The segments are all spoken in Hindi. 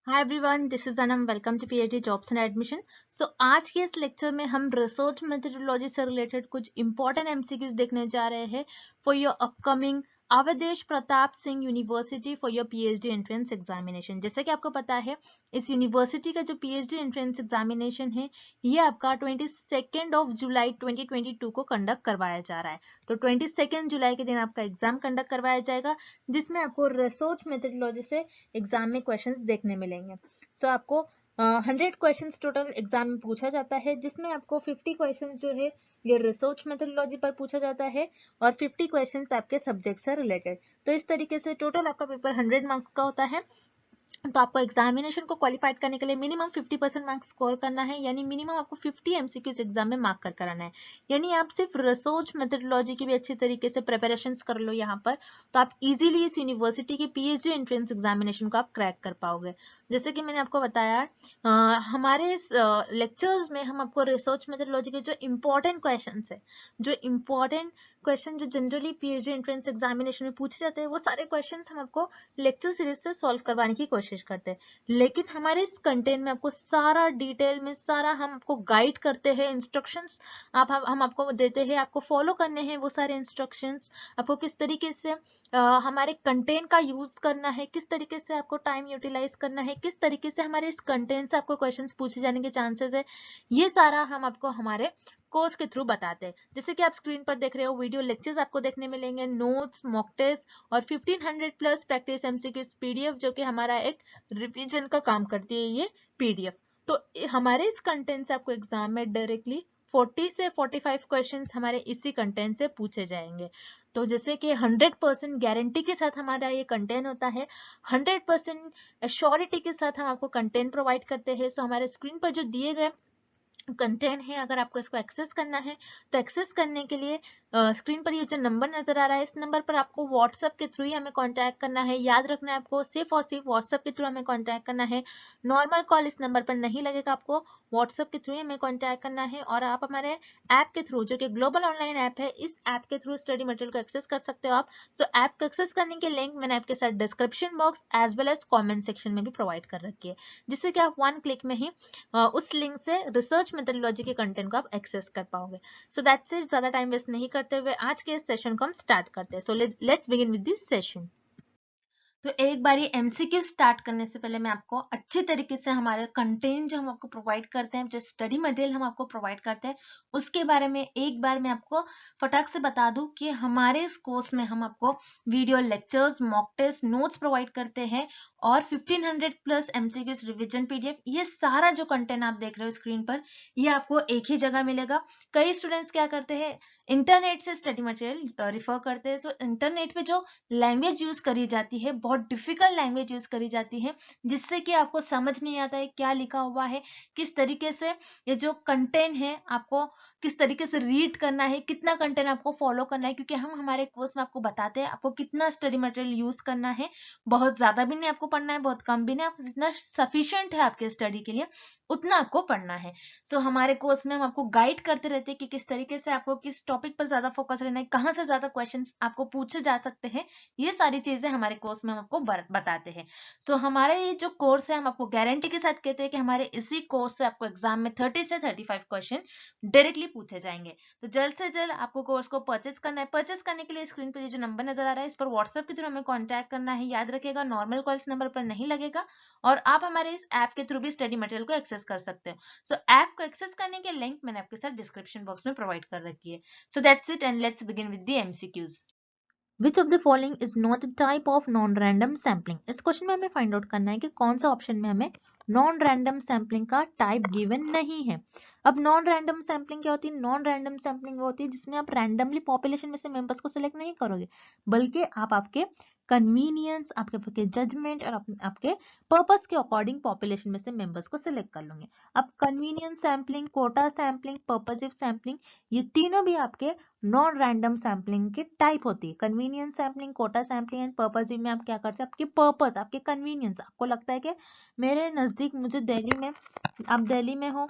Hi everyone, this is Anam. Welcome to PhD jobs and admission. So आज के इस लेक्चर में हम रिसर्च मेथडोलॉजी से रिलेटेड कुछ इंपॉर्टेंट एमसीक्यूज देखने जा रहे हैं for your upcoming Awadhesh Pratap Singh university for your PhD entrance examination. जैसे कि आपको पता है, इस यूनिवर्सिटी का जो पीएचडी एंट्रेंस एग्जामिनेशन है ये आपका 22 जुलाई 2022 को कंडक्ट करवाया जा रहा है। तो 22 जुलाई के दिन आपका एग्जाम कंडक्ट करवाया जाएगा, जिसमें आपको रिसर्च मेथडोलॉजी से एग्जाम में क्वेश्चंस देखने मिलेंगे। सो आपको 100 क्वेश्चंस टोटल एग्जाम में पूछा जाता है, जिसमें आपको 50 क्वेश्चंस जो है ये रिसर्च मेथडोलॉजी पर पूछा जाता है और 50 क्वेश्चंस आपके सब्जेक्ट से रिलेटेड। तो इस तरीके से टोटल आपका पेपर 100 मार्क्स का होता है। तो आपको एग्जामिनेशन को क्वालिफाइड करने के लिए मिनिमम 50% मार्क्स स्कोर करना है, यानी मिनिमम आपको 50 एमसीक्यूज एग्जाम में मार्क कर कराना है। यानी आप सिर्फ रिसर्च मेथडोलॉजी की भी अच्छी तरीके से प्रिपरेशंस कर लो यहाँ पर, तो आप इजीली इस यूनिवर्सिटी के पीएचडी एंट्रेंस एग्जामिनेशन को आप क्रैक कर पाओगे। जैसे कि मैंने आपको बताया, हमारे इस लेक्चर्स में हम आपको रिसर्च मेथडोलॉजी के जो इम्पोर्टेंट क्वेश्चन है, जो इम्पोर्टेंट क्वेश्चन जो जनरली पीएचडी एंट्रेंस एग्जामिनेशन में पूछे जाते हैं, वो सारे क्वेश्चन हम आपको लेक्चर सीरीज से सॉल्व करवाने की कोशिश करते हैं। लेकिन हमारे इस कंटेंट में आपको सारा डिटेल में सारा हम आपको गाइड करते हैं, इंस्ट्रक्शंस हम आपको देते हैं, आपको फॉलो करने हैं वो सारे इंस्ट्रक्शंस। आपको किस तरीके से हमारे कंटेंट का यूज करना है, किस तरीके से आपको टाइम यूटिलाइज करना है, किस तरीके से हमारे इस कंटेंट से आपको क्वेश्चंस पूछे जाने के चांसेस है, ये सारा हम आपको हमारे कोर्स के थ्रू बताते हैं। जैसे कि आप स्क्रीन पर देख रहे हो, वीडियो लेक्चर्स आपको देखने मिलेंगे, नोट्स, मॉक टेस्ट और 1500 प्लस प्रैक्टिस एमसीक्यूज पीडीएफ, जो कि हमारा एक रिवीजन का काम करती है ये पीडीएफ। तो हमारे इस कंटेंट से आपको एग्जाम में डायरेक्टली 40 से 45 क्वेश्चंस हमारे इसी कंटेंट से पूछे जाएंगे। तो जैसे कि 100% गारंटी के साथ हमारा ये कंटेंट होता है, 100% एश्योरिटी के साथ हम आपको कंटेंट प्रोवाइड करते हैं। सो हमारे स्क्रीन पर जो दिए गए कंटेंट है, अगर आपको इसको एक्सेस करना है तो एक्सेस करने के लिए स्क्रीन पर ये जो नंबर नजर आ रहा है, इस नंबर पर आपको व्हाट्सएप के थ्रू ही हमें कांटेक्ट करना है। याद रखना है आपको, सिर्फ और सिर्फ व्हाट्सएप के थ्रू हमें कांटेक्ट करना है। नॉर्मल कॉल इस नंबर पर नहीं लगेगा, आपको व्हाट्सएप के थ्रू ही हमें कांटेक्ट करना है। और आप हमारे ऐप के थ्रू, जो कि ग्लोबल ऑनलाइन ऐप है, इस ऐप के थ्रू स्टडी मटेरियल को एक्सेस कर सकते हो आप। सो ऐप को एक्सेस करने के लिंक मैंने आपके साथ description box as well as comment section में भी प्रोवाइड कर रखी है, जिससे कि आप 1 क्लिक में ही उस लिंक से रिसर्च मेथडोलॉजी के कंटेंट को आप एक्सेस कर पाओगे। So that's it. ज्यादा टाइम वेस्ट नहीं करते हुए आज के इस सेशन को हम स्टार्ट करते हैं। So let's begin with this session. तो एक बार ये एमसीक्यू स्टार्ट करने से पहले मैं आपको अच्छे तरीके से हमारे कंटेंट जो हम आपको प्रोवाइड करते हैं, जो स्टडी मटेरियल हम आपको प्रोवाइड करते हैं, उसके बारे में एक बार मैं आपको फटाक से बता दूं कि हमारे इस कोर्स में हम आपको video lectures, mock test, notes provide करते हैं और 1500 प्लस एमसीक्यूज रिविजन पीडीएफ। ये सारा जो कंटेंट आप देख रहे हो स्क्रीन पर, ये आपको एक ही जगह मिलेगा। कई स्टूडेंट्स क्या करते हैं, इंटरनेट से स्टडी मटेरियल रिफर करते हैं। सो इंटरनेट पे जो लैंग्वेज यूज करी जाती है, बहुत डिफिकल्ट लैंग्वेज यूज करी जाती है, जिससे कि आपको समझ नहीं आता है क्या लिखा हुआ है, किस तरीके से ये जो कंटेंट है आपको किस तरीके से रीड करना है, कितना कंटेंट आपको फॉलो करना है। क्योंकि हम हमारे कोर्स में आपको बताते हैं आपको कितना स्टडी मटेरियल यूज करना है। बहुत ज्यादा भी नहीं आपको पढ़ना है, बहुत कम भी नहीं, आप जितना सफिशिएंट है आपके स्टडी के लिए उतना आपको पढ़ना है। सो हमारे कोर्स में हम आपको गाइड करते रहते हैं कि किस तरीके से आपको किस टॉपिक पर ज्यादा फोकस रहना है, कहाँ से ज्यादा क्वेश्चंस आपको पूछे जा सकते हैं। ये सारी चीजें हमारे कोर्स में हम आपको बताते हैं। सो हमारे ये जो कोर्स है, हम आपको गारंटी के साथ कहते हैं कि हमारे इसी कोर्स से आपको एग्जाम में 30 से 35 क्वेश्चन डायरेक्टली पूछे जाएंगे। तो जल्द से जल्द आपको कोर्स को परचेस करना है। परचेस करने के लिए स्क्रीन पर ये जो नंबर नजर आ रहा है, इस पर व्हाट्सएप के थ्रू हमें कॉन्टैक्ट करना है। याद रखिएगा, नॉर्मल कॉल इस नंबर पर नहीं लगेगा और आप हमारे इस ऐप के थ्रू भी स्टडी मटेरियल को एक्सेस कर सकते हो। सो ऐप को एक्सेस करने के लिंक मैंने आपके साथ डिस्क्रिप्शन बॉक्स में प्रोवाइड कर रखी है। So that's it and let's begin with the MCQs. Which of the following is not a type of non-random sampling? इस क्वेश्चन में हमें फाइंड आउट करना है कि कौन सा ऑप्शन में हमें नॉन रैंडम सैम्पलिंग का टाइप गिवन नहीं है। अब नॉन रैंडम सैम्पलिंग क्या होती है? नॉन रैंडम सैम्पलिंग वो होती है जिसमें आप रैंडमली पॉपुलेशन में से मेंबर्स को सिलेक्ट नहीं करोगे, बल्कि आप आपके कन्वीनियंस, आपके जजमेंट और आपके पर्पस के अकॉर्डिंग पॉपुलेशन में से मेंबर्स को सिलेक्ट कर लोगे। अब convenience sampling, quota sampling, purposive sampling, ये तीनों भी आपके नॉन रैंडम सैम्पलिंग की टाइप होती है। Convenience sampling, quota sampling and purposive में आप क्या करते हैं, आपके पर्पस, आपके कन्वीनियंस, आपको लगता है कि मेरे नजदीक, मुझे दिल्ली में, आप दिल्ली में हो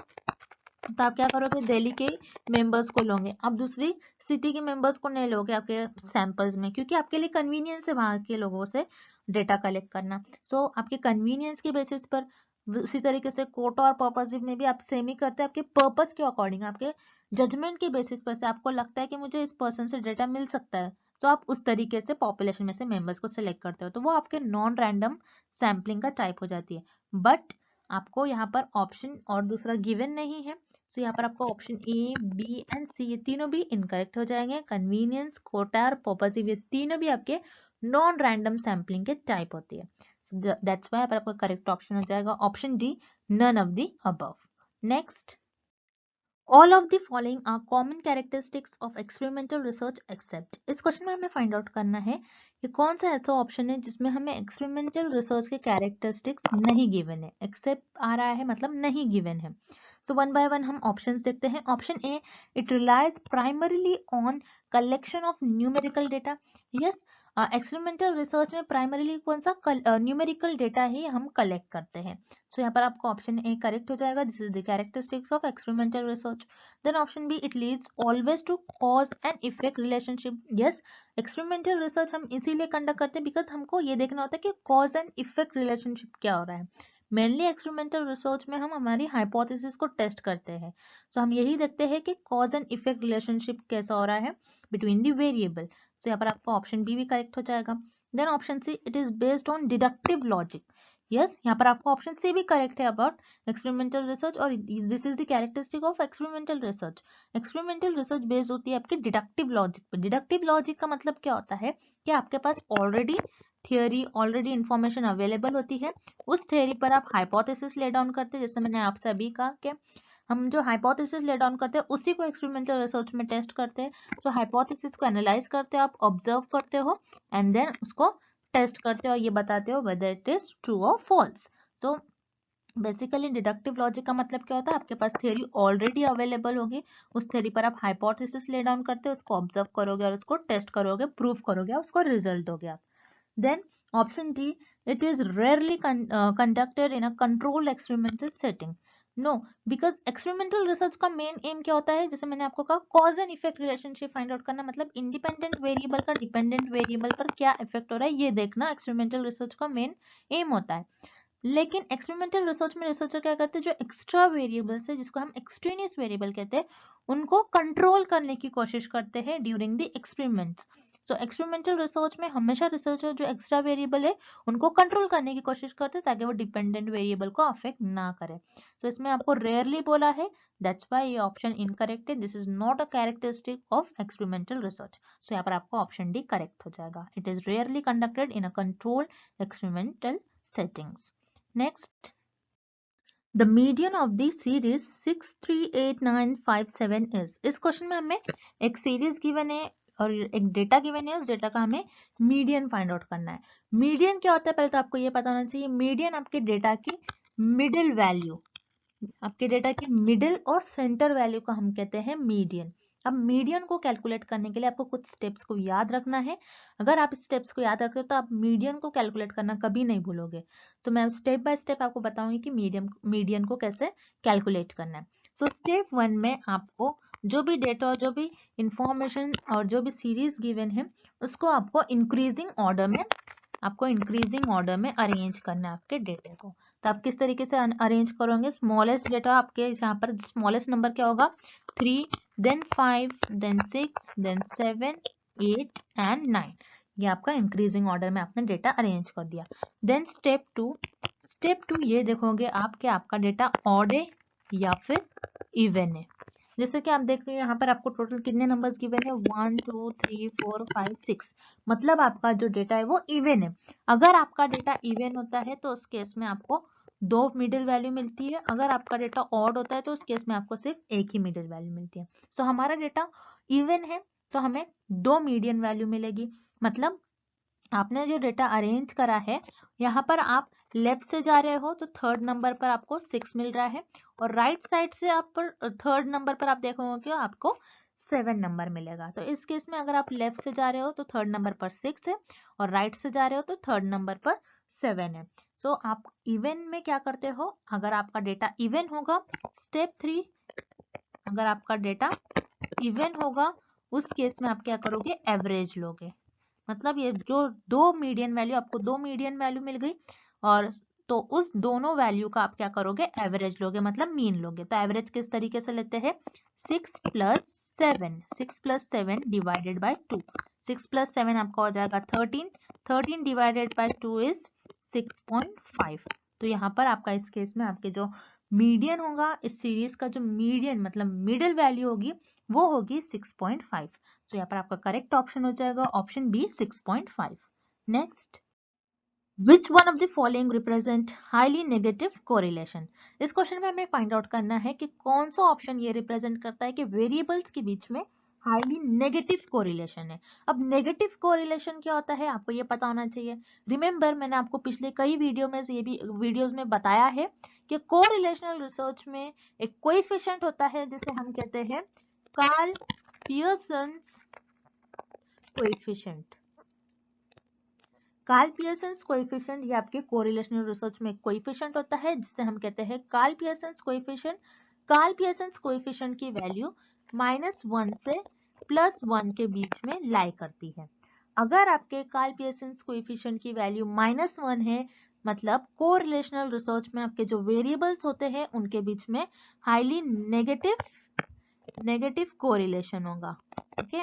तो आप क्या करोगे, दिल्ली के मेंबर्स को लोगे, आप दूसरी सिटी के मेंबर्स को नहीं लोगे आपके सैंपल्स में, क्योंकि आपके लिए कन्वीनियंस है वहां के लोगों से डेटा कलेक्ट करना। सो आपके कन्वीनियंस के बेसिस पर, उसी तरीके से कोटा और पर्पसिव में भी आप सेम ही करते हैं, आपके पर्पस के अकॉर्डिंग, आपके जजमेंट के बेसिस पर से आपको लगता है कि मुझे इस पर्सन से डेटा मिल सकता है, तो आप उस तरीके से पॉपुलेशन में से मेंबर्स को सिलेक्ट करते हो, तो वो आपके नॉन रैंडम सैम्पलिंग का टाइप हो जाती है। बट आपको यहाँ पर ऑप्शन और दूसरा गिवन नहीं है, तो यहाँ पर आपको ऑप्शन ए, बी एंड सी ये तीनों भी इनकरेक्ट हो जाएंगे। कन्वीनियंस, कोटा और पर्पसिव ये तीनों भी आपके नॉन रैंडम सैम्पलिंग के टाइप होती है। So that's why आपका करेक्ट ऑप्शन हो जाएगा option D, none of the above. Next, all of the following are common characteristics of experimental research except. इस क्वेश्चन में हमें फाइंड आउट करना है कि कौन सा ऐसा ऑप्शन है जिसमें हमें एक्सपेरिमेंटल रिसर्च के कैरेक्टरिस्टिक्स नहीं गिवन है, एक्सेप्ट आ रहा है मतलब नहीं गिवन है। सो वन बाय वन हम ऑप्शंस देखते हैं। Option A, it relies primarily on collection of numerical data. Yes, experimental research में प्राइमरीली कौन सा न्यूमेरिकल डेटा ही हम कलेक्ट करते हैं। सो यहाँ पर आपका ऑप्शन ए करेक्ट हो जाएगा, this is the characteristics of experimental research. Then option B, it leads always to cause and effect relationship. Yes, experimental research हम इसीलिए कंडक्ट करते हैं बिकॉज हमको ये देखना होता है कि कॉज एंड इफेक्ट रिलेशनशिप क्या हो रहा है। मेनली एक्सपेरिमेंटल रिसर्च में हम हमारी हाइपोथेसिस को टेस्ट करते हैं, तो हम यही देखते हैं कि कॉज एंड इफेक्ट रिलेशनशिप कैसा हो रहा है बिटवीन द वेरिएबल। तो यहाँ पर आपका ऑप्शन बी भी करेक्ट हो जाएगा। Then option C, it is based on deductive logic. Yes, यहाँ पर आपका ऑप्शन सी भी करेक्ट है अबाउट एक्सपेरिमेंटल रिसर्च, और this is the characteristic of experimental research. Experimental research based होती है आपकी डिडक्टिव लॉजिक पर। डिडक्टिव लॉजिक का मतलब क्या होता है कि आपके पास already theory, already information available होती है, उस थियोरी पर आप हाइपोथेसिस ले डाउन करते हैं। जैसे मैंने आपसे अभी कहा कि हम जो हाइपोथेसिस ले डाउन करते हैं उसी को एक्सपेरिमेंटल रिसर्च में टेस्ट करते हैं। तो हाइपोथेसिस को एनालाइज करते हो, आप ऑब्जर्व करते हो एंड देन उसको टेस्ट करते हो और ये बताते हो वेदर इट इज ट्रू और false. So basically deductive logic का मतलब क्या होता है, आपके पास थियोरी ऑलरेडी अवेलेबल होगी, उस थियोरी पर आप हाइपोथेसिस ले डाउन करते हो, उसको ऑब्जर्व करोगे और उसको टेस्ट करोगे, प्रूव करोगे, उसको रिजल्ट दोगे आप। Then option D, it is rarely conducted in a controlled experimental setting. No, because experimental research का मेन एम क्या होता है, जैसे मैंने आपको कहा cause and effect relationship find out करना, मतलब इंडिपेंडेंट वेरिएबल का डिपेंडेंट वेरिएबल पर क्या इफेक्ट हो रहा है ये देखना एक्सपेरिमेंटल रिसर्च का मेन एम होता है। लेकिन एक्सपेरिमेंटल रिसर्च में रिसर्चर क्या करते हैं, जो एक्स्ट्रा वेरिएबल्स है जिसको हम एक्सट्रेनियस वेरिएबल कहते हैं, उनको कंट्रोल करने की कोशिश करते हैं during the experiments. So experimental research में हमेशा रिसर्चर जो एक्स्ट्रा वेरिएबल है उनको कंट्रोल करने की कोशिश करते हैं ताकि वो डिपेंडेंट वेरिएबल को अफेक्ट ना करे। सो इसमें आपको रेयरली बोला है, दैट्स व्हाई ये ऑप्शन इनकरेक्ट है, this is not a characteristic of experimental research. So यहाँ पर आपको ऑप्शन डी करेक्ट हो जाएगा, it is rarely conducted in a controlled experimental settings. Next, the median of the series 638957 is। इस क्वेश्चन में हमें एक सीरीज गिवन है और एक डेटा गिवन है, उस डेटा का हमें मीडियन फाइंड आउट करना है। मीडियन क्या होता है पहले तो आपको ये पता होना चाहिए। मीडियन आपके डेटा की मिडिल वैल्यू, आपके डेटा की मिडिल और सेंटर वैल्यू का हम कहते हैं मीडियन। अब मीडियन को कैलकुलेट करने के लिए आपको कुछ स्टेप्स को याद रखना है। अगर आप स्टेप्स को याद रखते हो तो आप मीडियन को कैलकुलेट करना कभी नहीं भूलोगे। तो मैं स्टेप बाय स्टेप आपको बताऊंगी कि मीडियन को कैसे कैलकुलेट करना है। सो स्टेप 1 में आपको जो भी डेटा और जो भी इंफॉर्मेशन और जो भी सीरीज गिवन है उसको आपको इंक्रीजिंग ऑर्डर में अरेंज करना है आपके डेटा को। तो आप किस तरीके से अरेंज करोगे, स्मॉलेस्ट डेटा आपके यहाँ पर स्मॉलेस्ट नंबर क्या होगा 3, देन 5, देन 6, देन 7, 8 एंड 9। ये आपका इंक्रीजिंग ऑर्डर में आपने डेटा अरेंज कर दिया। देन स्टेप 2 ये देखोगे आप कि आपका डेटा ऑड है या फिर इवन है। जैसे कि आप देख रहे हो यहाँ पर आपको टोटल कितने नंबर्स गिवन है 1 2 3 4 5 6, मतलब आपका जो डेटा है वो इवन है। अगर आपका डेटा इवन होता है तो उस केस में आपको 2 मिडिल वैल्यू मिलती है, अगर आपका डेटा ऑड होता है तो उस केस में आपको सिर्फ एक ही मिडिल वैल्यू मिलती है। तो हमारा डेटा इवन है तो हमें 2 मीडियन वैल्यू मिलेगी। मतलब आपने जो डेटा अरेंज करा है यहाँ पर आप लेफ्ट से जा रहे हो तो थर्ड नंबर पर आपको 6 मिल रहा है, और राइट साइड से आप पर थर्ड नंबर पर आप देखोगे कि आपको 7 नंबर मिलेगा। तो इस केस में अगर आप लेफ्ट से जा रहे हो तो थर्ड नंबर पर 6 है, और राइट से जा रहे हो तो थर्ड नंबर पर 7 है। सो आप इवन में क्या करते हो, अगर आपका डेटा इवन होगा, स्टेप 3, अगर आपका डेटा इवन होगा उस केस में आप क्या करोगे, एवरेज लोगे। मतलब ये जो दो मीडियन वैल्यू, आपको दो मीडियन वैल्यू मिल गई, और तो उस दोनों वैल्यू का आप क्या करोगे, एवरेज लोगे, मतलब मीन लोगे। तो एवरेज किस तरीके से लेते हैं, 6 + 7 डिवाइडेड बाय 2। 6 + 7 आपका हो जाएगा 13, 13 डिवाइडेड बाय 2 इज 6.5। तो यहाँ पर आपका इस केस में आपके जो मीडियन होगा, इस सीरीज का जो मीडियन मतलब मिडिल वैल्यू होगी वो होगी 6.5। तो यहाँ पर आपका करेक्ट ऑप्शन हो जाएगा option B 6.5। Next, Which one of the following represent highly negative correlation? इस क्वेश्चन में हमें फाइंड आउट करना है कि कौन सा ऑप्शन ये रिप्रेजेंट करता है कि वेरिएबल्स के बीच में हाईली नेगेटिव कोरिलेशन है। अब नेगेटिव कोरिलेशन क्या होता है आपको ये पता होना चाहिए। रिमेंबर, मैंने आपको पिछले कई वीडियो में से ये भी वीडियोस में बताया है कि कोरिलेशनल रिसर्च में एक कोएफिशिएंट होता है जिसे हम कहते हैं Karl Pearson's coefficient. Karl Pearson's coefficient ये आपके कोरिलेशनल रिसर्च में कोएफिशिएंट होता है जिसे हम कहते हैं Karl Pearson's coefficient. Karl Pearson's coefficient की वैल्यू -1 से +1 के बीच में लाई करती है। अगर आपके कार्ल पियर्सन्स कोएफिशिएंट की वैल्यू -1 है, मतलब कोरिलेशनल रिसर्च में आपके जो वेरिएबल्स होते हैं उनके बीच में हाईली नेगेटिव कोरिलेशन होगा। ओके,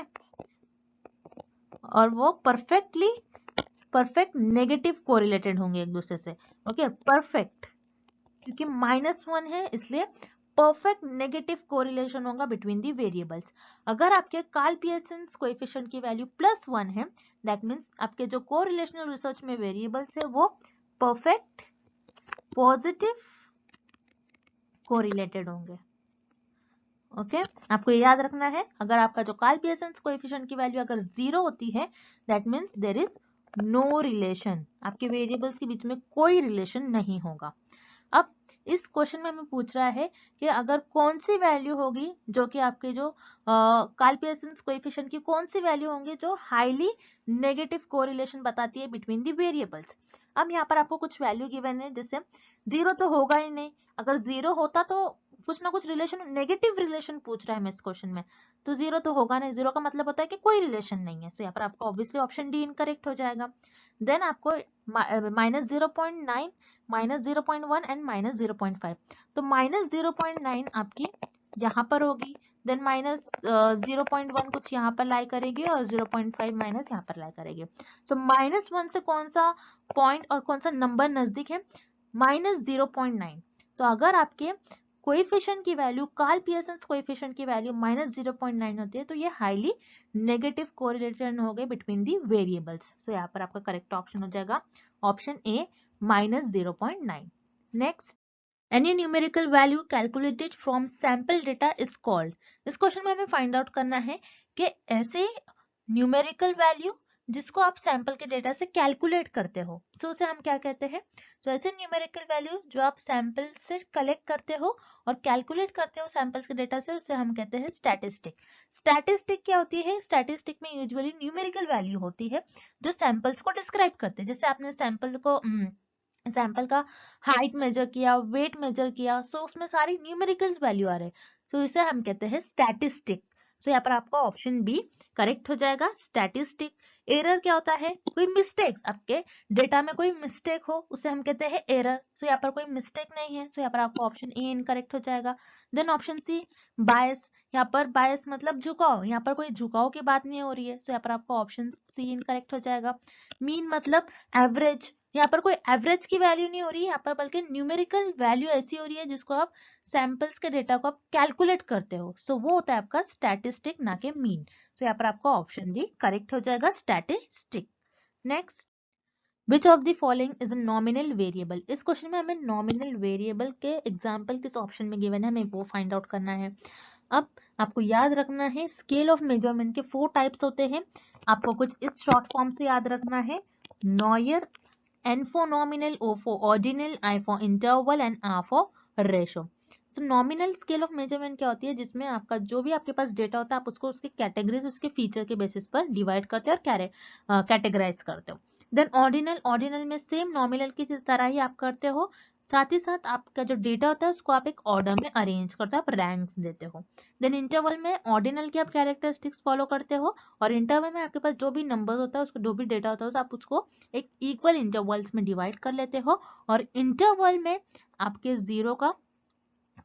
और वो परफेक्ट नेगेटिव कोरिलेटेड होंगे एक दूसरे से। ओके, परफेक्ट, क्योंकि -1 है इसलिए परफेक्ट नेगेटिव कोरिलेशन होगा बिटवीन दी वेरिएबल्स। अगर आपके कार्ल पियर्सन्स कोएफिशिएंट की वैल्यू +1 है, दैट मींस आपके जो कोरिलेशनल रिसर्च में वेरिएबल्स है वो परफेक्ट पॉजिटिव कोरिलेटेड होंगे। ओके, आपको याद रखना है, अगर आपका जो कार्ल पियर्सन्स कोएफिशिएंट की वैल्यू अगर 0 होती है, that means there is no relation, आपके वेरिएबल्स के बीच में कोई रिलेशन नहीं होगा। अब इस क्वेश्चन में हमें पूछ रहा है कि अगर कौन सी वैल्यू होगी जो कि आपके जो कार्ल पियर्सन्स कोएफिशिएंट की कौन सी वैल्यू होंगी जो हाईली नेगेटिव कोरिलेशन बताती है बिटवीन दी वेरिएबल्स। अब यहाँ पर आपको कुछ वैल्यू गिवन है, जैसे 0 तो होगा ही नहीं, अगर 0 होता तो कुछ ना कुछ रिलेशन, नेगेटिव रिलेशन पूछ रहा है हमें इस क्वेश्चन में, तो 0 तो होगा नहीं, 0 का मतलब होता है कि कोई रिलेशन नहीं है। तो यहाँ पर आपको ऑब्वियसली ऑप्शन डी इनकरेक्ट हो जाएगा। देन आपको -0.9, -0.1 एंड -0.5, तो -0.9 आपकी यहाँ पर होगी, देन -0.1 कुछ यहाँ पर लाई करेगी और 0.5 माइनस यहाँ पर लाई करेगी। तो -1 से कौन सा पॉइंट और कौन सा नंबर नजदीक है, -0.9। तो अगर आपके कोएफिशिएंट की वैल्यू, कार्ल पियर्सन्स कोएफिशिएंट की वैल्यू -0.9 होती है, तो ये हाईली नेगेटिव कोरिलेशन हो गए बिटवीन दी वेरिएबल्स। तो यहाँ पर आपका करेक्ट ऑप्शन हो जाएगा option A -0.9। Next, any numerical value calculated from sample data is called। इस क्वेश्चन में हमें फाइंड आउट करना है कि ऐसे न्यूमेरिकल वैल्यू जिसको आप सैंपल के डेटा से कैलकुलेट करते हो, सो उसे हम क्या कहते हैं। तो ऐसे न्यूमेरिकल वैल्यू जो आप सैंपल से कलेक्ट करते हो और कैलकुलेट करते हो सैंपल्स के डेटा से, उसे हम कहते हैं स्टैटिस्टिक। स्टैटिस्टिक क्या होती है, स्टैटिस्टिक में यूजुअली न्यूमेरिकल वैल्यू होती है जो सैंपल्स को डिस्क्राइब करते हैं। जैसे आपने सैंपल का हाइट मेजर किया, वेट मेजर किया, सो उसमें सारी न्यूमेरिकल्स वैल्यू आ रहे हैं, तो इसे हम कहते हैं स्टैटिस्टिक। सो यहाँ पर आपका ऑप्शन बी करेक्ट हो जाएगा, स्टैटिस्टिक। एरर क्या होता है, कोई मिस्टेक्स, आपके डेटा में कोई मिस्टेक हो उसे हम कहते हैं एरर। सो यहाँ पर कोई मिस्टेक नहीं है, सो यहाँ पर आपका ऑप्शन ए इनकरेक्ट हो जाएगा। देन ऑप्शन सी बायस, यहाँ पर बायस मतलब झुकाव, यहाँ पर कोई झुकाव की बात नहीं हो रही है, सो यहाँ पर आपका ऑप्शन सी इनकरेक्ट हो जाएगा। मीन मतलब एवरेज, यहाँ पर कोई एवरेज की वैल्यू नहीं हो रही है यहाँ पर, बल्कि न्यूमेरिकल वैल्यू ऐसी हो रही है जिसको आप सैंपल्स के डेटा को आप कैलकुलेट करते हो, सो वो होता है आपका स्टैटिस्टिक, ना कि मीन। सो यहाँ पर आपका ऑप्शन डी करेक्ट हो जाएगा, statistic. Next, which of the following is a nominal variable. इस क्वेश्चन में हमें नॉमिनल वेरिएबल के एग्जाम्पल किस ऑप्शन में गिवन है हमें वो फाइंड आउट करना है। अब आपको याद रखना है, स्केल ऑफ मेजरमेंट के 4 टाइप्स होते हैं, आपको कुछ इस शॉर्ट फॉर्म से याद रखना है, noir, N for nominal, O for ordinal, I for interval and R for ratio। So nominal scale of measurement क्या होती है, जिसमें आपका जो भी आपके पास डेटा होता है आप उसको उसके कैटेगरीज, उसके फीचर के बेसिस पर डिवाइड करते हो और कैटेगराइज करते हो। देन ऑर्डिनल, ऑर्डिनल में सेम नॉमिनल की तरह ही आप करते हो, साथ ही साथ आपका जो डेटा होता है उसको आप एक ऑर्डर में अरेंज करते हो, आप रैंक्स देते हो। देन इंटरवल में ऑर्डिनल की आप कैरेक्टरिस्टिक्स फॉलो करते हो, और इंटरवल में आपके पास जो भी नंबर होता है उसको, जो भी डेटा होता है आप उसको एक इक्वल इंटरवल्स में डिवाइड कर लेते हो। और इंटरवल में आपके जीरो का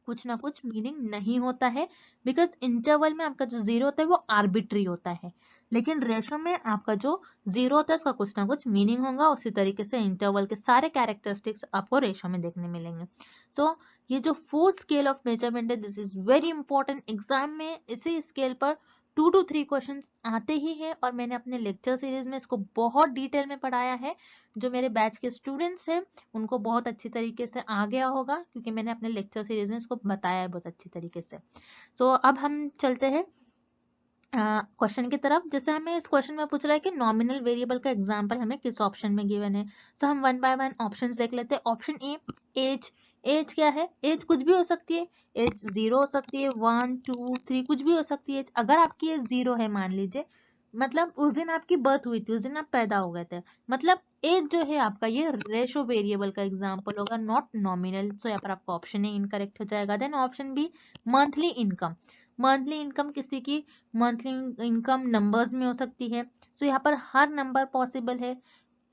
कुछ ना कुछ मीनिंग नहीं होता है, बिकॉज इंटरवल में आपका जो जीरो होता है वो आर्बिट्री होता है, लेकिन रेशो में आपका जो जीरो होता है उसका कुछ ना कुछ मीनिंग होगा। उसी तरीके से इंटरवल के सारे कैरेक्टरिस्टिक्स आपको रेशो में देखने मिलेंगे। सो ये जो फोर्थ स्केल ऑफ मेजरमेंट है, this is very important. Exam में इसी स्केल पर 2 to 3 क्वेश्चंस आते ही है, और मैंने अपने लेक्चर सीरीज में इसको बहुत डिटेल में पढ़ाया है। जो मेरे बैच के स्टूडेंट्स हैं उनको बहुत अच्छी तरीके से आ गया होगा, क्योंकि मैंने अपने लेक्चर सीरीज में इसको बताया है बहुत अच्छी तरीके से। सो अब हम चलते हैं क्वेश्चन की तरफ। जैसे हमें इस क्वेश्चन में पूछ रहा है कि नॉमिनल वेरिएबल का एग्जांपल हमें किस ऑप्शन में गिवन है। सो हम वन बाय वन ऑप्शंस देख लेते हैं। ऑप्शन ए, एज। एज क्या है? एज कुछ भी हो सकती है। एज 0 हो सकती है, 1 2 3 कुछ भी हो सकती है। अगर आपकी एज 0 है मान लीजिए, मतलब उस दिन आपकी बर्थ हुई थी, उस दिन आप पैदा हो गए थे, मतलब एज जो है आपका ये रेशो वेरिएबल का एग्जांपल होगा, नॉट नॉमिनल। सो यहाँ पर आपका ऑप्शन ए इनकरेक्ट हो जाएगा। Then option B, monthly income. Monthly income किसी की मंथली इनकम नंबर्स में हो सकती है। सो यहाँ पर हर नंबर पॉसिबल है,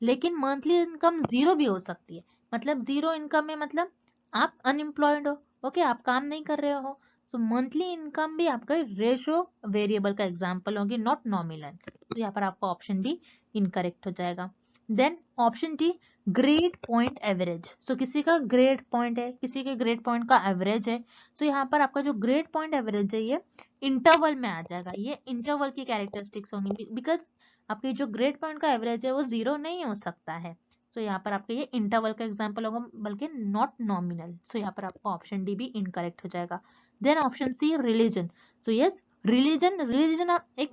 लेकिन मंथली इनकम 0 भी हो सकती है। मतलब 0 इनकम में मतलब आप अनएम्प्लॉयड हो, ओके, आप काम नहीं कर रहे हो। सो मंथली इनकम भी आपका रेशो वेरिएबल का एग्जांपल होगी, नॉट नॉमिनल। तो यहाँ पर आपका ऑप्शन डी इनकरेक्ट हो जाएगा। Then option D, grade point average. So किसी का ग्रेड पॉइंट है, किसी के ग्रेड पॉइंट का एवरेज है। सो यहाँ पर आपका जो ग्रेड पॉइंट एवरेज है ये इंटरवल में आ जाएगा। ये इंटरवल की कैरेक्टरिस्टिक्स होंगी, बिकॉज आपके जो ग्रेड पॉइंट का एवरेज है वो 0 नहीं हो सकता है। सो यहाँ पर आपका ये इंटरवल का एग्जांपल होगा, बल्कि नॉट नॉमिनल। सो यहाँ पर आपका ऑप्शन डी भी इनकरेक्ट हो जाएगा। Then option C, religion. So yes, religion. Religion आप एक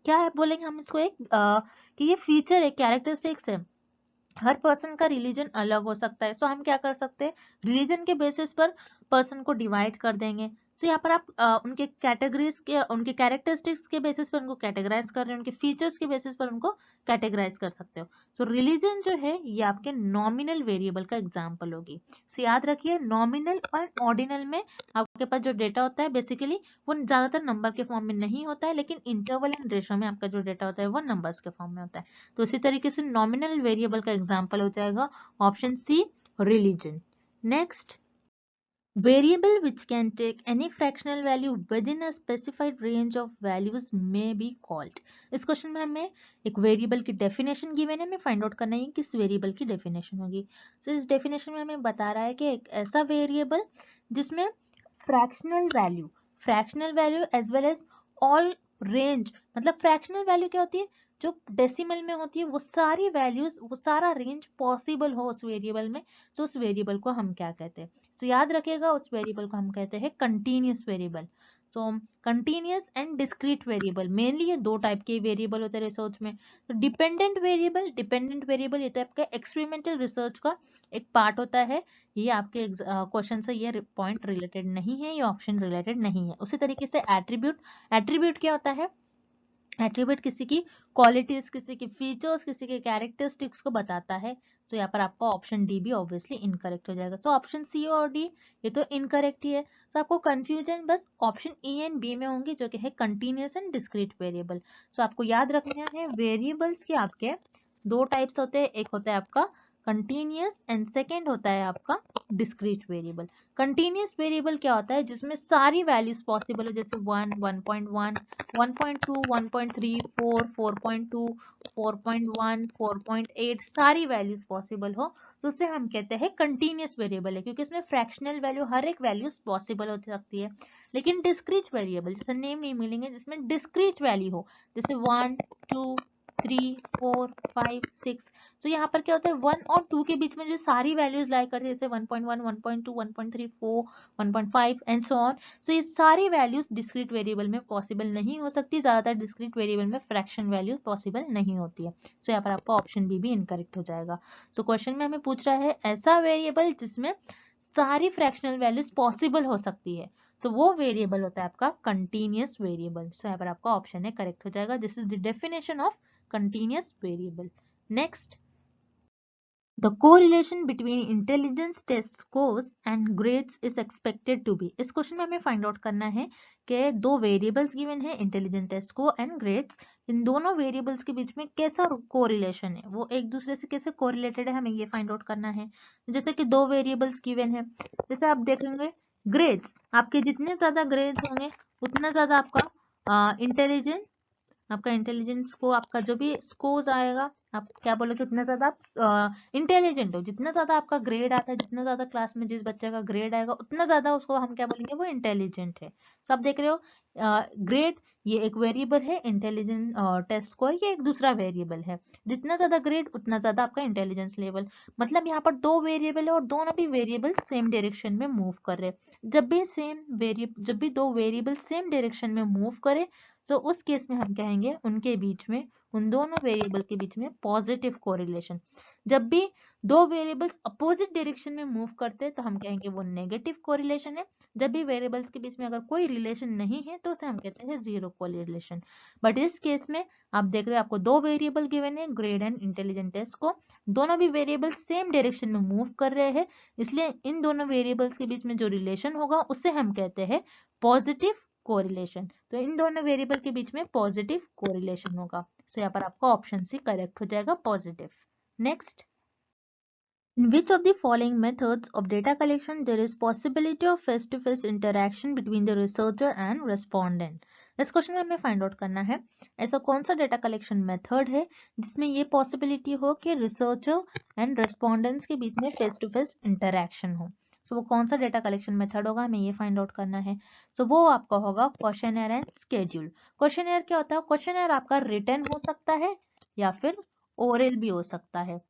क्या है बोलेंगे हम इसको, एक कि ये फीचर है, कैरेक्टरिस्टिक्स है। हर पर्सन का रिलीजन अलग हो सकता है। सो हम क्या कर सकते हैं, रिलीजन के बेसिस पर पर्सन को डिवाइड कर देंगे। सो यहाँ पर आप उनके कैटेगरीज के, उनके कैरेक्टरिस्टिक्स के बेसिस पर उनको कैटेगराइज कर रहे हैं, उनके फीचर्स के बेसिस पर उनको कैटेगराइज कर सकते हो। सो रिलीजन जो है ये आपके नॉमिनल वेरिएबल का एग्जाम्पल होगी। सो याद रखिए, नॉमिनल और ऑर्डिनल में आपके पास जो डेटा होता है बेसिकली वो ज्यादातर नंबर के फॉर्म में नहीं होता है, लेकिन इंटरवल एंड रेशो में आपका जो डेटा होता है वो नंबर्स के फॉर्म में होता है। तो इसी तरीके से नॉमिनल वेरिएबल का एग्जांपल हो जाएगा option C, religion. Next, variable which can take any fractional value within a specified range of values may be called। इस क्वेश्चन में हमें एक वेरिएबल की डेफिनेशन गिवन है, हमें फाइंड आउट करना है किस वेरिएबल की डेफिनेशन होगी। सो इस डेफिनेशन में हमें बता रहा है कि एक ऐसा वेरिएबल जिसमें fractional value as well as all range, मतलब फ्रैक्शनल वैल्यू क्या होती है, जो डेसिमल में होती है वो सारी वैल्यूज, वो सारा रेंज पॉसिबल हो उस वेरिएबल में। तो उस वेरिएबल को हम क्या कहते हैं? तो याद रखिएगा, उस वेरिएबल को हम कहते हैं continuous variable. So continuous and discrete variable, mainly ये दो टाइप के वेरिएबल होते हैं रिसर्च में। तो डिपेंडेंट वेरिएबल ये तो आपका एक्सपेरिमेंटल रिसर्च का एक पार्ट होता है। ये आपके क्वेश्चन से ये पॉइंट रिलेटेड नहीं है, ये ऑप्शन रिलेटेड नहीं है। उसी तरीके से एट्रीब्यूट क्या होता है? एट्रीब्यूट किसी की क्वालिटीज, किसी की फीचर्स, किसी के कैरेक्टरिस्टिक्स को बताता है। तो यहाँ पर आपका ऑप्शन डी भी ऑब्वियसली इनकरेक्ट हो जाएगा। सो ऑप्शन सी और डी ये तो इनकरेक्ट ही है। सो आपको कंफ्यूजन बस ऑप्शन ई एंड बी में होंगी, जो कि है कंटीन्यूअस एंड डिस्क्रीट वेरिएबल। सो आपको याद रखना है, वेरिएबल्स के आपके दो टाइप्स होते हैं, एक होता है आपका कंटीन्यूअस एंड सेकेंड होता है आपका डिस्क्रीट वेरिएबल। कंटीन्यूअस वेरिएबल क्या होता है? जिसमें सारी वैल्यूज पॉसिबल हो, जैसे 1, 1.1, 1.2, 1.3, 4, 4.2, 4.1, 4.8 सारी वैल्यूज पॉसिबल हो, तो उसे हम कहते हैं कंटीन्यूअस वेरिएबल है, क्योंकि इसमें फ्रैक्शनल वैल्यू हर एक वैल्यूज पॉसिबल हो सकती है। लेकिन डिस्क्रीट वेरिएबल, जैसे नेम ही मिलेंगे, जिसमें डिस्क्रीट वैल्यू हो, जैसे 1, 2, 3, 4, 5, 6। तो यहाँ पर क्या होता है, 1 और 2 के बीच में जो सारी वैल्यूज लाई करते हैं, जैसे 1.1, 1.2, 1.3, 4, 1.5 एंड सो ऑन। सो ये सारी वैल्यूज डिस्क्रीट वेरिएबल में पॉसिबल नहीं हो सकती। ज्यादातर डिस्क्रीट वेरिएबल में फ्रैक्शन वैल्यू पॉसिबल नहीं होती है। सो यहाँ पर आपका ऑप्शन बी भी इनकरेक्ट हो जाएगा। सो क्वेश्चन में हमें पूछ रहा है ऐसा वेरिएबल जिसमें सारी फ्रैक्शनल वैल्यूज पॉसिबल हो सकती है, सो वो वेरिएबल होता है आपका कंटीन्यूअस वेरिएबल। सो यहाँ पर आपका ऑप्शन है करेक्ट हो जाएगा। This is the definition of continuous variable. Next, The correlation between intelligence test scores and grades is expected to be. इस क्वेश्चन में हमें फाइंड आउट करना है कि दो वेरिएबल्स गिवन है, intelligence test score and grades, इन दोनों वेरिएबल्स के बीच में कैसा कोरिलेशन है, वो एक दूसरे से कैसे कोरिलेटेड है, हमें ये फाइंड आउट करना है। जैसे कि दो वेरिएबल्स गिवन है, जैसे आप देखेंगे ग्रेड्स, आपके जितने ज्यादा ग्रेड्स होंगे उतना ज्यादा आपका इंटेलिजेंस को, आपका जो भी स्कोर्स आएगा, आप क्या बोलोगे, उतना ज्यादा आप इंटेलिजेंट हो, जितना ज्यादा आपका ग्रेड आता है, जितना ज्यादा क्लास में जिस बच्चे का ग्रेड आएगा उतना ज्यादा उसको हम क्या बोलेंगे, वो इंटेलिजेंट है। तो आप देख रहे हो ग्रेड ये एक वेरिएबल है, इंटेलिजेंस टेस्ट स्कोर ये एक दूसरा वेरिएबल है। जितना ज्यादा ग्रेड उतना ज्यादा आपका इंटेलिजेंस लेवल। मतलब यहाँ पर दो वेरिएबल है और दोनों भी वेरिएबल सेम डायरेक्शन में मूव कर रहे हैं। जब भी दो वेरिएबल सेम डायरेक्शन में मूव करे तो उस केस में हम कहेंगे उनके बीच में, उन दोनों वेरिएबल के बीच में पॉजिटिव कोरिलेशन। जब भी दो वेरिएबल्स अपोजिट डायरेक्शन में मूव करते हैं तो हम कहेंगे वो नेगेटिव कोरिलेशन है। जब भी वेरिएबल्स के बीच में अगर कोई रिलेशन नहीं है तो उसे हम कहते हैं जीरो कोरिलेशन। बट इस केस में आप देख रहे हैं आपको दो वेरिएबल गिवन है, ग्रेड एंड इंटेलिजेंट टेस्ट को, दोनों भी वेरिएबल सेम डायरेक्शन में मूव कर रहे हैं, इसलिए इन दोनों वेरिएबल्स के बीच में जो रिलेशन होगा उसे हम कहते हैं पॉजिटिव कोरिलेशन। तो इन दोनों वेरिएबल के बीच में पॉजिटिव कोरिलेशन होगा। सो यहाँ पर आपका ऑप्शन सी करेक्ट हो जाएगा, positive. Next, in which of the following methods of data collection there is possibility of face-to-face interaction between the researcher and respondent? इस क्वेश्चन में हमें फाइंड आउट करना है ऐसा कौन सा डेटा कलेक्शन मेथड है जिसमें ये पॉसिबिलिटी हो कि रिसर्चर एंड रेस्पोंडेंट्स के बीच में फेस टू फेस इंटरेक्शन हो। सो वो कौन सा डेटा कलेक्शन मेथड होगा, हमें ये फाइंड आउट करना है। सो वो आपका होगा क्वेश्चनर एंड स्केड्यूल। क्वेश्चनर क्या होता है, क्वेश्चनर आपका रिटन हो सकता है या फिर ओरल भी हो सकता है।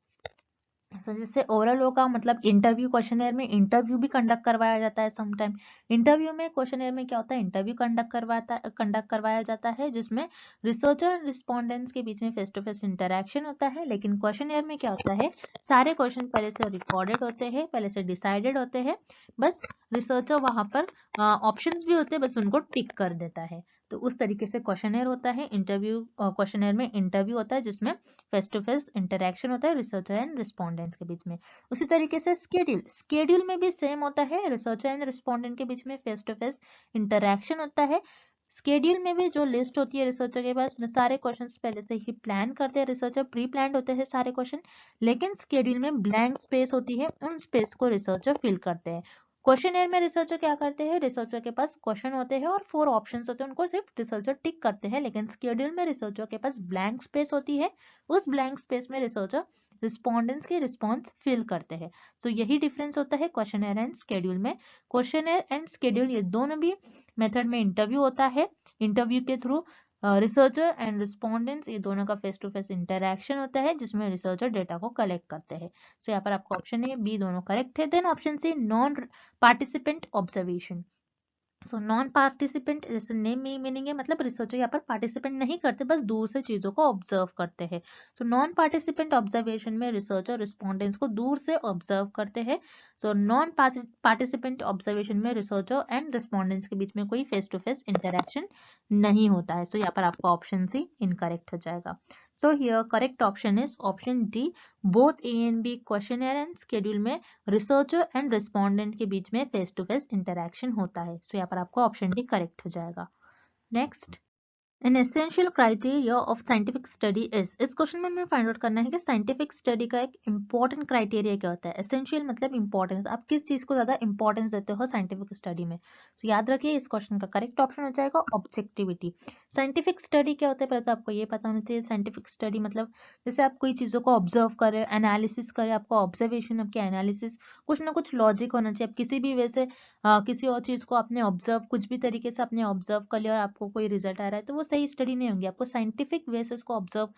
जैसे ओरल होगा मतलब इंटरव्यू, क्वेश्चनर में इंटरव्यू भी कंडक्ट करवाया जाता है समटाइम। इंटरव्यू में, क्वेश्चनर में क्या होता है, इंटरव्यू कंडक्ट करवाया जाता है जिसमें रिसर्चर एंड रिस्पोंडेंट्स के बीच में फेस टू फेस इंटरेक्शन होता है। लेकिन क्वेश्चनर में क्या होता है, सारे क्वेश्चन पहले से रिकॉर्डेड होते हैं, पहले से डिसाइडेड होते हैं, बस रिसर्चर वहां पर ऑप्शंस भी होते हैं, बस उनको टिक कर देता है। तो उस तरीके से क्वेश्चनर होता है। इंटरव्यू, क्वेश्चनर में इंटरव्यू होता है जिसमें फेस टू फेस इंटरेक्शन होता है रिसर्चर एंड रिस्पोंडेंट के बीच में। उसी तरीके से स्केड्यूल में भी सेम होता है, रिसर्चर एंड रिस्पोंडेंट के बीच में फेस टू फेस इंटरेक्शन होता है। स्केड्यूल में भी जो लिस्ट होती है रिसर्चर के पास में, सारे क्वेश्चंस पहले से ही प्लान करते हैं रिसर्चर, प्री प्लान्ड होते हैं सारे क्वेश्चन। लेकिन स्केड्यूल में ब्लैंक स्पेस होती है, उन स्पेस को रिसर्चर फिल करते हैं। क्वेश्चनर में रिसर्चर क्या करते हैं, रिसर्चर के पास क्वेश्चन होते हैं और 4 ऑप्शंस होते हैं, उनको सिर्फ रिसर्चर टिक करते हैं। लेकिन स्केड्यूल में रिसर्चर के पास ब्लैंक स्पेस होती है, उस ब्लैंक स्पेस में रिसर्चर रिस्पोंडेंट्स के रिस्पॉन्स फिल करते हैं। तो यही डिफरेंस होता है क्वेश्चनर एंड स्केड्यूल में। क्वेश्चनर एंड स्केड्यूल ये दोनों भी मेथड में इंटरव्यू होता है, इंटरव्यू के थ्रू रिसर्चर एंड रिस्पोंडेंट्स ये दोनों का फेस टू फेस इंटरेक्शन होता है जिसमें रिसर्चर डेटा को कलेक्ट करते हैं। तो यहाँ पर आपका ऑप्शन ए बी दोनों करेक्ट है। Then option C non participant observation. So non participant जैसे नेम में मीनिंग है, मतलब रिसर्चर यहाँ पर पार्टिसिपेंट नहीं करते, बस दूर से चीजों को ऑब्जर्व करते हैं। तो नॉन पार्टिसिपेंट ऑब्जर्वेशन में रिसर्चर रिस्पोंडेंट्स को दूर से ऑब्जर्व करते हैं। सो नॉन पार्टिसिपेंट ऑब्जर्वेशन में रिसर्चर एंड रिस्पोंडेंट्स के बीच में कोई फेस टू फेस इंटरेक्शन नहीं होता है। सो यहाँ पर आपका ऑप्शन सी इनकरेक्ट हो जाएगा। So here correct option is option D, both A and B questionnaire and schedule में रिसर्चर एंड रिस्पोंडेंट के बीच में फेस टू फेस इंटरेक्शन होता है। सो यहाँ पर आपको ऑप्शन डी करेक्ट हो जाएगा। Next, an essential criteria of scientific study is. इस क्वेश्चन में हमें फाइंड आउट करना है कि साइंटिफिक स्टडी का एक इंपॉर्टेंट क्राइटेरिया क्या होता है। एसेंशियल मतलब इंपॉर्टेंस, आप किस चीज को ज्यादा इंपॉर्टेंस देते हो साइंटिफिक स्टडी में। तो याद रखिए इस क्वेश्चन का करेक्ट ऑप्शन हो जाएगा ऑब्जेक्टिविटी। साइंटिफिक स्टडी क्या होता है पहले तो आपको ये पता होना चाहिए। साइंटिफिक स्टडी मतलब जैसे आप कोई चीजों को ऑब्जर्व करें, एनालिसिस करें, आपका ऑब्जर्वेशन, आपकी एनालिसिस, कुछ ना कुछ लॉजिक होना चाहिए। आप किसी भी वे से किसी और चीज को आपने ऑब्जर्व, कुछ भी तरीके से आपने ऑब्जर्व कर लिया और आपको कोई रिजल्ट आ रहा है तो वो सही स्टडी नहीं होगी। आपको साइंटिफिक वे से उसको ऑब्जर्व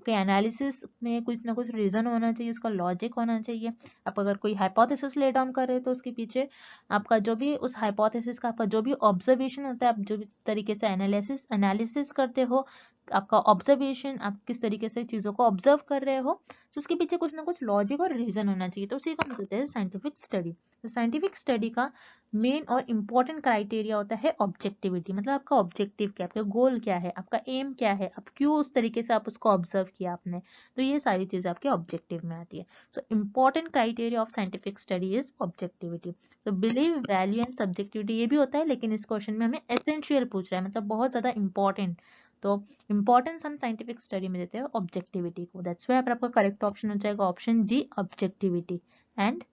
के एनालिसिस में कुछ ना कुछ रीजन होना चाहिए, उसका लॉजिक होना चाहिए। आप अगर कोई हाइपोथेसिस ले डाउन कर रहे हो तो उसके पीछे आपका जो भी उस हाइपोथेसिस का आपका जो भी ऑब्जर्वेशन होता है, आप जो भी तरीके से एनालिसिस करते हो आपका ऑब्जर्वेशन, आप किस तरीके से चीज़ों को ऑब्जर्व कर रहे हो, तो उसके पीछे कुछ ना कुछ लॉजिक और रीजन होना चाहिए, तो उसी को हम कहते हैं साइंटिफिक स्टडी। तो साइंटिफिक स्टडी का मेन और इम्पॉर्टेंट क्राइटेरिया होता है ऑब्जेक्टिविटी, मतलब आपका ऑब्जेक्टिव क्या है, आपका गोल क्या है, आपका एम क्या है, आप क्यों उस तरीके से आप उसको ऑब्जर्व किया आपने, तो ये सारी चीज़ें आपके ऑब्जेक्टिव में आती है। So important criteria of scientific study is objectivity. तो बिलीव, वैल्यू एंड सब्जेक्टिविटी ये भी होता है, लेकिन इस क्वेश्चन में हमें एसेंशियल पूछ रहा है, मतलब बहुत ज्यादा इंपॉर्टेंट। तो इंपॉर्टेंस हम साइंटिफिक स्टडी में देते हैं ऑब्जेक्टिविटी को, दैट्स व्हाई आपका करेक्ट ऑप्शन हो जाएगा option D, objectivity. And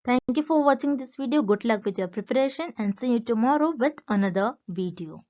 thank you for watching this video. Good luck with your preparation and see you tomorrow with another video.